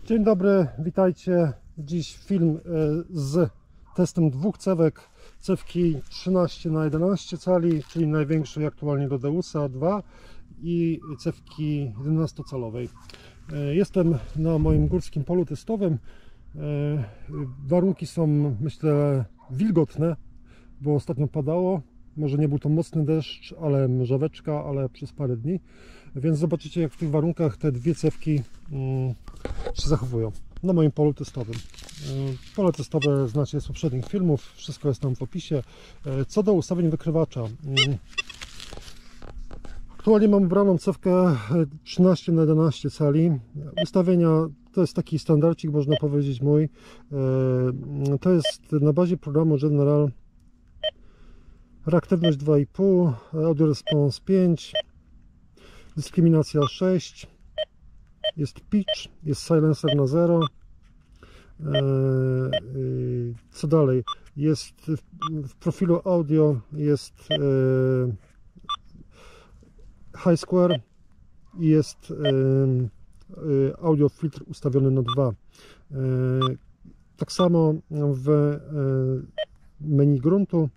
Dzień dobry, witajcie. Dziś film z testem dwóch cewek. Cewki 13×11 cali, czyli największej aktualnie do Deusa 2 i cewki 11-calowej. Jestem na moim górskim polu testowym. Warunki są, myślę, wilgotne, bo ostatnio padało. Może nie był to mocny deszcz, ale mrzaweczka, ale przez parę dni. Więc zobaczycie, jak w tych warunkach te dwie cewki się zachowują na moim polu testowym. Pole testowe znacie z poprzednich filmów, wszystko jest tam w opisie. Co do ustawień wykrywacza. Aktualnie mam ubraną cewkę 13×11 cali. Ustawienia to jest taki standardzik, można powiedzieć, mój. To jest na bazie programu General. Reaktywność 2,5, Audio Response 5, dyskryminacja 6, jest pitch, jest silencer na 0. Co dalej? Jest w profilu audio jest high square i jest audio filtr ustawiony na 2. Tak samo w menu gruntu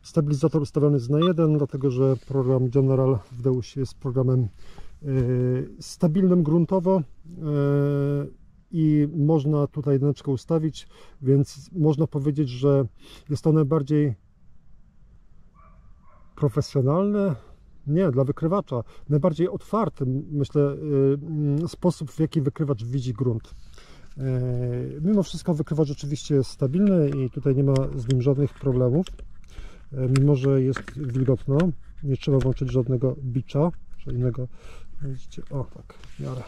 stabilizator ustawiony jest na 1, dlatego że program General w Deusie jest programem stabilnym gruntowo i można tutaj jedyneczkę ustawić, więc można powiedzieć, że jest to najbardziej profesjonalne, nie, dla wykrywacza, najbardziej otwarty, myślę, sposób, w jaki wykrywacz widzi grunt. Mimo wszystko wykrywacz oczywiście jest stabilny i tutaj nie ma z nim żadnych problemów. Mimo że jest wilgotno, nie trzeba włączyć żadnego bicza, czy innego, widzicie, o tak, w miarę.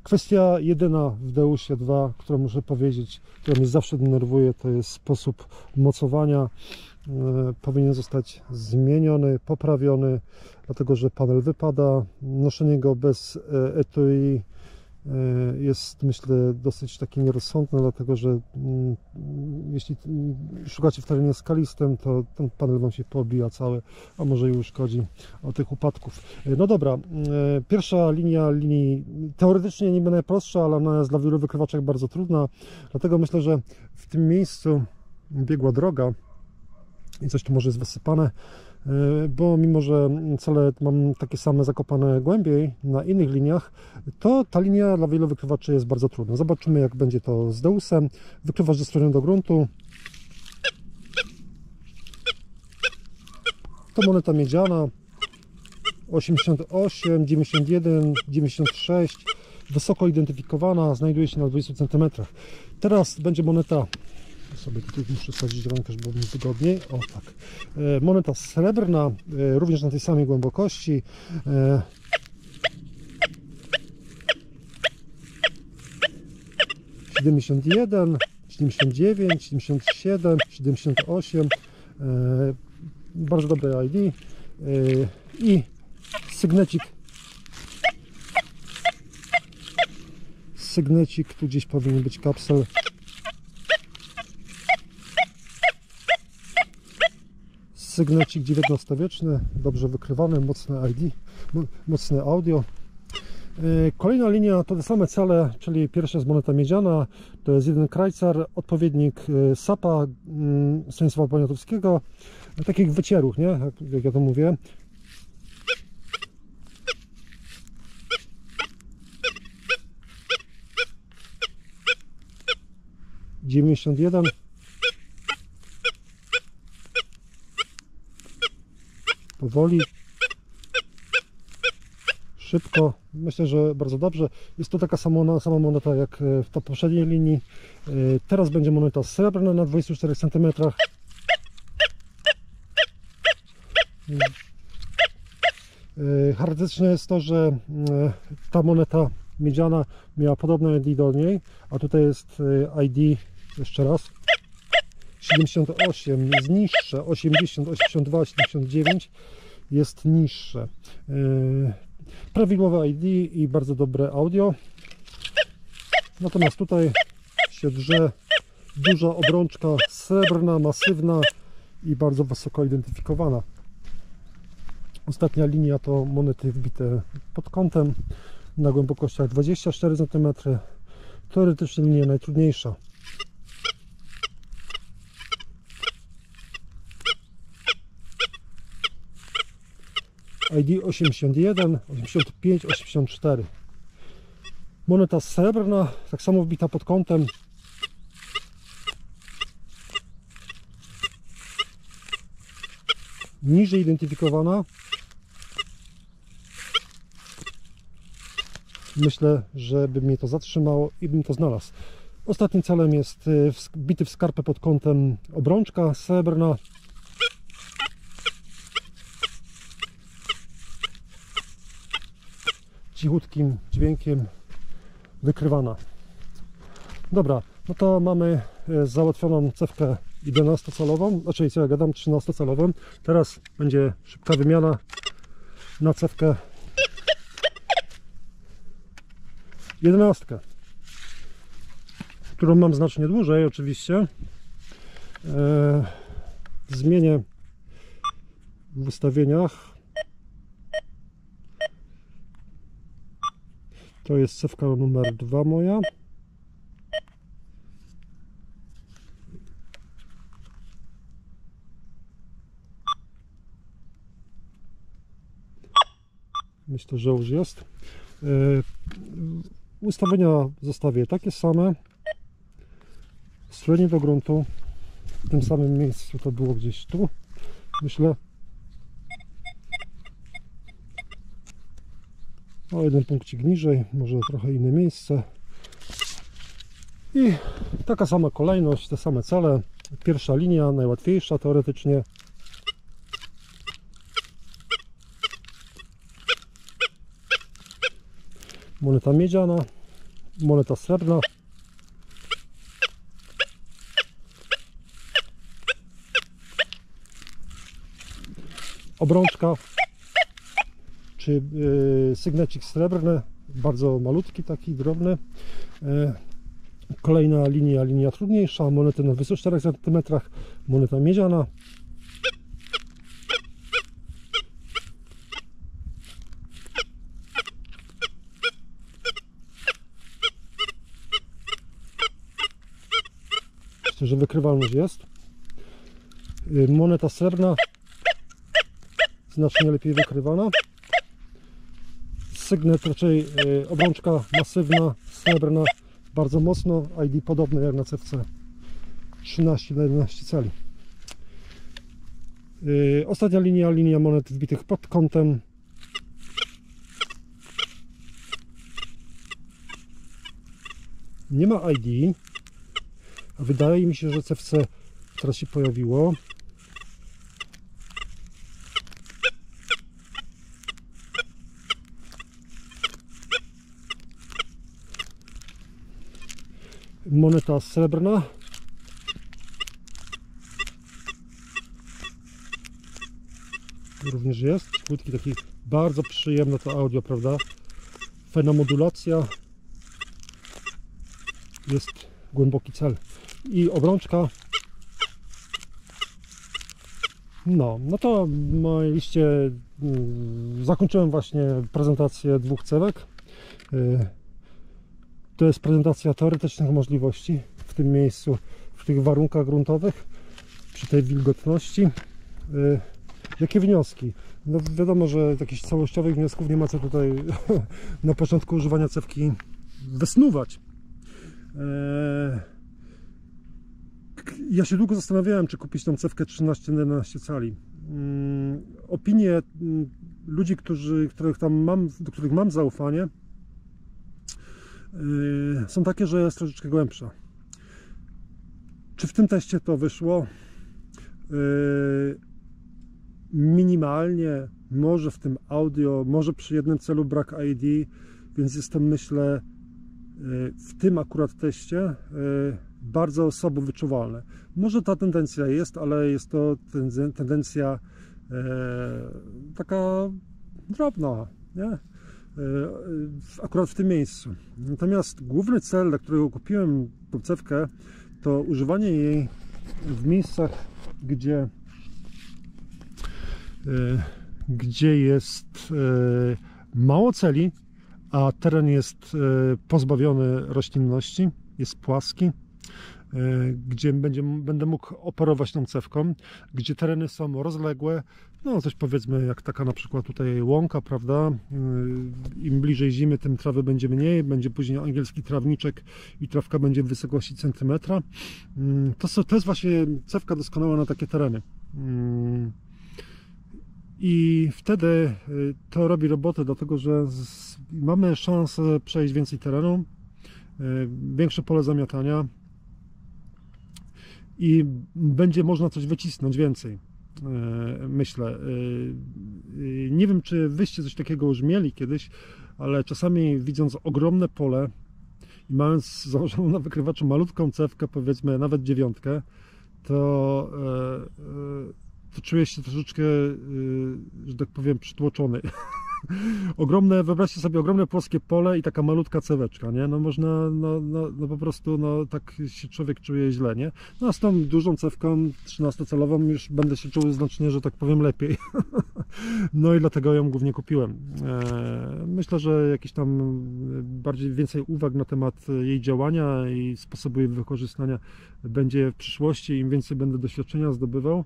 Kwestia jedyna w Deusie 2, którą muszę powiedzieć, która mnie zawsze denerwuje, to jest sposób mocowania. Powinien zostać zmieniony, poprawiony, dlatego że panel wypada. Noszenie go bez etui jest, myślę, dosyć takie nierozsądne, dlatego że jeśli szukacie w terenie skalistym, to ten panel Wam się pobija cały, a może i uszkodzi od tych upadków. No dobra, pierwsza linia linii teoretycznie niby najprostsza, ale ona jest dla wielu wykrywaczek bardzo trudna, dlatego myślę, że w tym miejscu biegła droga i coś tu może jest wysypane, bo mimo że cele mam takie same zakopane głębiej na innych liniach, to ta linia dla wielu wykrywaczy jest bardzo trudna. Zobaczymy, jak będzie to z Deusem. Wykrywacz zestrojony do gruntu. To moneta miedziana 88, 91, 96, wysoko identyfikowana, znajduje się na 20 cm. Teraz będzie moneta, sobie tutaj muszę wsadzić rękę, żeby było mi wygodniej. O tak. Moneta srebrna, również na tej samej głębokości. 71, 79, 77, 78. Bardzo dobre ID. I sygnecik. Sygnecik, tu gdzieś powinien być kapsel. Sygnecik XIX-wieczny, dobrze wykrywany, mocne ID, mocne audio. Kolejna linia to te same cele, czyli pierwsza jest moneta miedziana, to jest jeden Krajcar, odpowiednik SAP-a Stanisława Poniatowskiego, takich wycierów, nie? Jak ja to mówię. ...91... powoli, szybko, myślę, że bardzo dobrze. Jest to taka sama moneta jak w tej poprzedniej linii. Teraz będzie moneta srebrna na 24 cm. Charakterystyczne jest to, że ta moneta miedziana miała podobne ID do niej, a tutaj jest ID, jeszcze raz, 78 jest niższe, 80, 82, 79 jest niższe. Prawidłowe ID i bardzo dobre audio. Natomiast tutaj się drze duża obrączka srebrna, masywna i bardzo wysoko identyfikowana. Ostatnia linia to monety wbite pod kątem. na głębokościach 24 cm. Teoretycznie linia najtrudniejsza. ID 81, 85, 84. Moneta srebrna, tak samo wbita pod kątem. Niżej identyfikowana. Myślę, że by mnie to zatrzymało i bym to znalazł. Ostatnim celem jest wbity w skarpę pod kątem obrączka srebrna. Cichutkim dźwiękiem wykrywana. Dobra, no to mamy załatwioną cewkę 11-calową, znaczy co ja gadam, 13-calową. Teraz będzie szybka wymiana na cewkę 11, którą mam znacznie dłużej oczywiście. Zmienię w ustawieniach. To jest cewka numer 2 moja. Myślę, że już jest. Ustawienia zostawię takie same. Strzelenie do gruntu. W tym samym miejscu to było gdzieś tu. Myślę. O jeden punkcik niżej, może trochę inne miejsce. I taka sama kolejność, te same cele. Pierwsza linia, najłatwiejsza teoretycznie. Moneta miedziana, moneta srebrna. Obrączka, czy sygnecik srebrny, bardzo malutki, taki drobny. Kolejna linia, linia trudniejsza, monety na 24 cm, moneta miedziana. Myślę, że wykrywalność jest. Moneta srebrna, znacznie lepiej wykrywana. Sygnet, raczej obrączka masywna, srebrna, bardzo mocno. ID podobne jak na cewce 13 na 11 cali. Ostatnia linia, linia monet wbitych pod kątem. Nie ma ID, a wydaje mi się, że cewce teraz się pojawiło. Moneta srebrna. Również jest. Krótki, taki bardzo przyjemne to audio, prawda? Fajna modulacja. Jest głęboki cel. I obrączka. No to w mojej liście zakończyłem właśnie prezentację dwóch cewek. To jest prezentacja teoretycznych możliwości w tym miejscu, w tych warunkach gruntowych, przy tej wilgotności. Jakie wnioski? No wiadomo, że jakichś całościowych wniosków nie ma co tutaj na początku używania cewki wysnuwać. Ja się długo zastanawiałem, czy kupić tą cewkę 13 na 11 cali. Opinie ludzi, do których mam zaufanie, są takie, że jest troszeczkę głębsza. Czy w tym teście to wyszło? Minimalnie, może w tym audio, może przy jednym celu brak ID, więc jestem, myślę, w tym akurat teście bardzo słabo wyczuwalne. Może ta tendencja jest, ale jest to tendencja taka drobna, nie? Akurat w tym miejscu. Natomiast główny cel, dla którego kupiłem tą cewkę, to używanie jej w miejscach, gdzie jest mało celi, a teren jest pozbawiony roślinności, jest płaski, gdzie będę mógł operować tą cewką, gdzie tereny są rozległe, no coś powiedzmy jak taka na przykład tutaj łąka, prawda? Im bliżej zimy, tym trawy będzie mniej, będzie później angielski trawniczek i trawka będzie w wysokości centymetra. To jest właśnie cewka doskonała na takie tereny. I wtedy to robi robotę, dlatego że mamy szansę przejść więcej terenu, większe pole zamiatania i będzie można coś wycisnąć więcej, myślę. Nie wiem, czy wyście coś takiego już mieli kiedyś, ale czasami widząc ogromne pole i mając założoną na wykrywaczu malutką cewkę, powiedzmy nawet 9, to czuję się troszeczkę, że tak powiem, przytłoczony. Ogromne, wyobraźcie sobie ogromne płaskie pole i taka malutka ceweczka, nie? No można, no po prostu, no tak się człowiek czuje źle, nie? No a z tą dużą cewką 13-calową już będę się czuł znacznie, że tak powiem, lepiej. No i dlatego ją głównie kupiłem. Myślę, że jakieś tam więcej uwag na temat jej działania i sposobu jej wykorzystania będzie w przyszłości. Im więcej będę doświadczenia zdobywał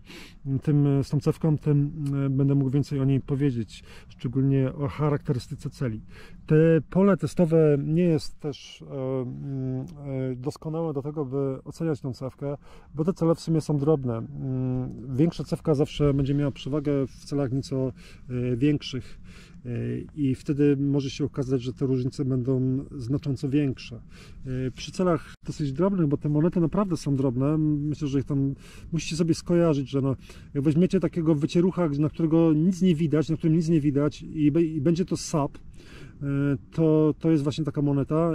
z tą cewką, tym będę mógł więcej o niej powiedzieć, szczególnie o charakterystyce celi. Te pole testowe nie jest też doskonałe do tego, by oceniać tą cewkę, bo te cele w sumie są drobne. Większa cewka zawsze będzie miała przewagę w celach nieco większych i wtedy może się okazać, że te różnice będą znacząco większe. Przy celach dosyć drobnych, bo te monety naprawdę są drobne, myślę, że ich tam musicie sobie skojarzyć, że no, jak weźmiecie takiego wycierucha, na którego nic nie widać, na którym nic nie widać i będzie to sap, to jest właśnie taka moneta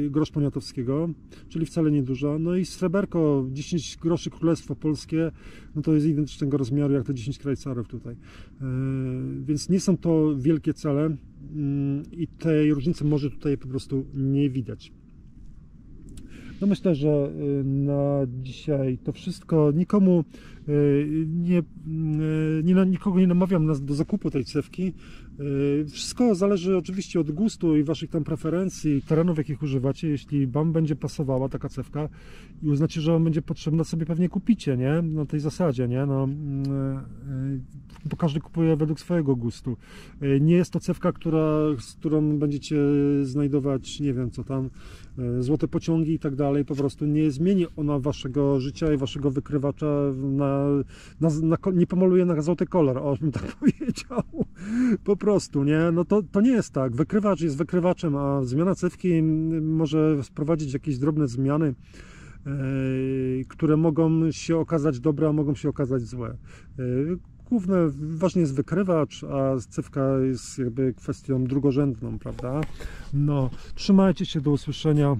grosz poniatowskiego, czyli wcale nieduża. No i sreberko 10 groszy Królestwo Polskie, no to jest identycznego rozmiaru jak te 10 krajcarów tutaj. Więc nie są to wielkie cele i tej różnicy może tutaj po prostu nie widać. No myślę, że na dzisiaj to wszystko. Nikogo nie namawiam do zakupu tej cewki. Wszystko zależy oczywiście od gustu i waszych tam preferencji, terenów, jakich używacie. Jeśli wam będzie pasowała taka cewka i uznacie, że wam będzie potrzebna, sobie pewnie kupicie, nie? Na tej zasadzie, nie? No, bo każdy kupuje według swojego gustu. Nie jest to cewka, z którą będziecie znajdować, nie wiem co tam, złote pociągi i tak dalej. Po prostu nie zmieni ona waszego życia i waszego wykrywacza nie pomaluje na złoty kolor, o, bym tak powiedział. Po prostu, nie? No to nie jest tak. Wykrywacz jest wykrywaczem, a zmiana cewki może wprowadzić jakieś drobne zmiany, które mogą się okazać dobre, a mogą się okazać złe. Ważny jest wykrywacz, a cewka jest jakby kwestią drugorzędną, prawda? No, trzymajcie się, do usłyszenia.